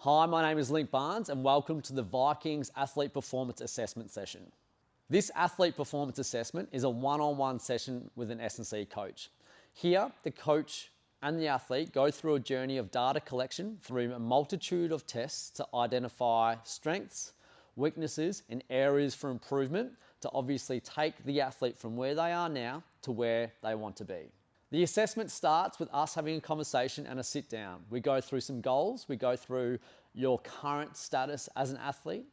Hi, my name is Link Barnes and welcome to the Vikings Athlete Performance Assessment session. This athlete performance assessment is a one-on-one session with an S&C coach. Here, the coach and the athlete go through a journey of data collection through a multitude of tests to identify strengths, weaknesses, and areas for improvement to obviously take the athlete from where they are now to where they want to be. The assessment starts with us having a conversation and a sit down. We go through some goals, we go through your current status as an athlete,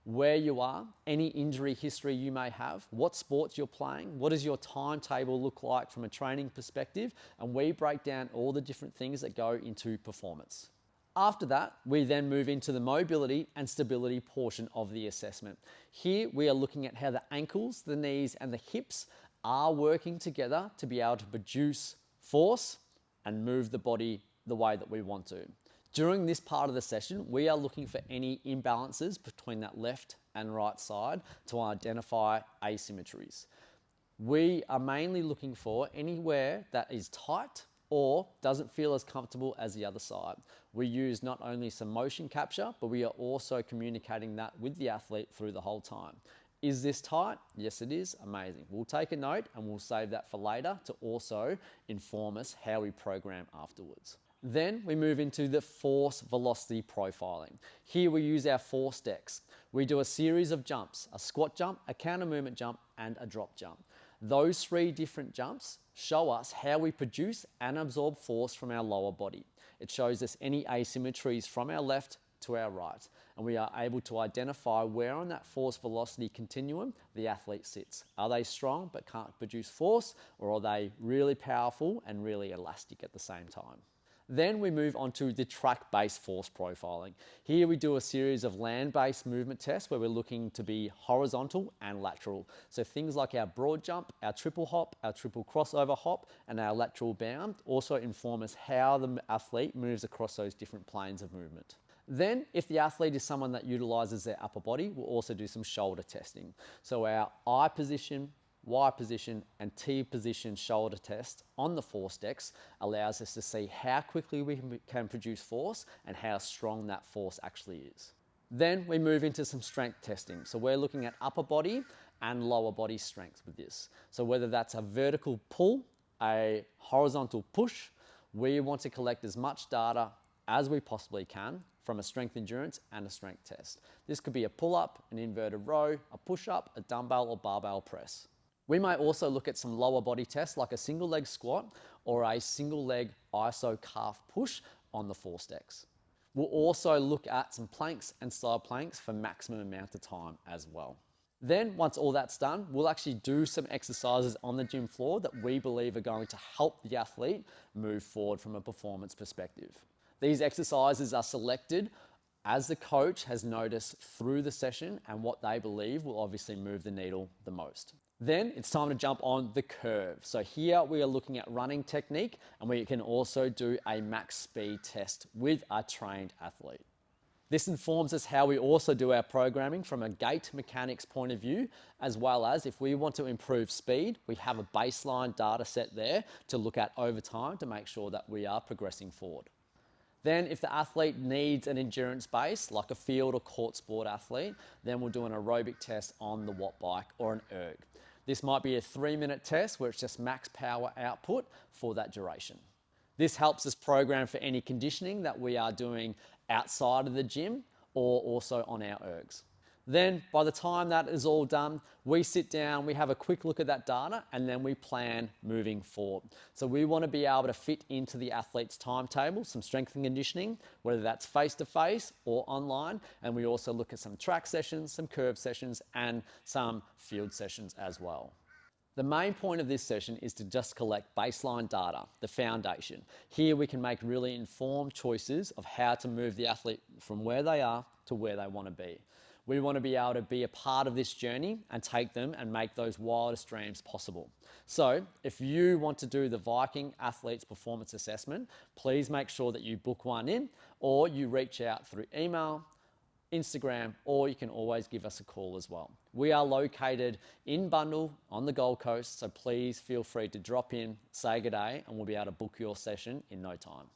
where you are, any injury history you may have, what sports you're playing, what does your timetable look like from a training perspective, and we break down all the different things that go into performance. After that, we then move into the mobility and stability portion of the assessment. Here, we are looking at how the ankles, the knees, and the hips are working together to be able to produce force and move the body the way that we want to. During this part of the session, we are looking for any imbalances between that left and right side to identify asymmetries. We are mainly looking for anywhere that is tight or doesn't feel as comfortable as the other side. We use not only some motion capture, but we are also communicating that with the athlete through the whole time. Is this tight? Yes, it is. Amazing. We'll take a note and we'll save that for later to also inform us how we program afterwards. Then we move into the force velocity profiling. Here we use our ForceDecks. We do a series of jumps, a squat jump, a counter movement jump, and a drop jump. Those three different jumps show us how we produce and absorb force from our lower body. It shows us any asymmetries from our left to our right, and we are able to identify where on that force velocity continuum the athlete sits. Are they strong but can't produce force, or are they really powerful and really elastic at the same time? Then we move on to the track-based force profiling. Here we do a series of land-based movement tests where we're looking to be horizontal and lateral. So things like our broad jump, our triple hop, our triple crossover hop, and our lateral bound also inform us how the athlete moves across those different planes of movement. Then, if the athlete is someone that utilizes their upper body, we'll also do some shoulder testing. So our I position, Y position, and T position shoulder test on the ForceDecks allows us to see how quickly we can produce force and how strong that force actually is. Then we move into some strength testing. So we're looking at upper body and lower body strength with this. So whether that's a vertical pull, a horizontal push, we want to collect as much data as we possibly can from a strength endurance and a strength test. This could be a pull-up, an inverted row, a push-up, a dumbbell or barbell press. We might also look at some lower body tests like a single leg squat or a single leg iso calf push on the ForceDecks. We'll also look at some planks and side planks for maximum amount of time as well. Then once all that's done, we'll actually do some exercises on the gym floor that we believe are going to help the athlete move forward from a performance perspective. These exercises are selected as the coach has noticed through the session and what they believe will obviously move the needle the most. Then it's time to jump on the curve. So here we are looking at running technique, and we can also do a max speed test with a trained athlete. This informs us how we also do our programming from a gait mechanics point of view, as well as if we want to improve speed, we have a baseline data set there to look at over time to make sure that we are progressing forward. Then if the athlete needs an endurance base, like a field or court sport athlete, then we'll do an aerobic test on the watt bike or an erg. This might be a 3-minute test where it's just max power output for that duration. This helps us program for any conditioning that we are doing outside of the gym or also on our ergs. Then by the time that is all done, we sit down, we have a quick look at that data, and then we plan moving forward. So we want to be able to fit into the athlete's timetable, some strength and conditioning, whether that's face-to-face or online. And we also look at some track sessions, some curve sessions, and some field sessions as well. The main point of this session is to just collect baseline data, the foundation. Here we can make really informed choices of how to move the athlete from where they are to where they want to be. We want to be able to be a part of this journey and take them and make those wildest dreams possible. So if you want to do the Viking Athletes Performance Assessment, please make sure that you book one in, or you reach out through email, Instagram, or you can always give us a call as well. We are located in Bundall on the Gold Coast, so please feel free to drop in, say good day, and we'll be able to book your session in no time.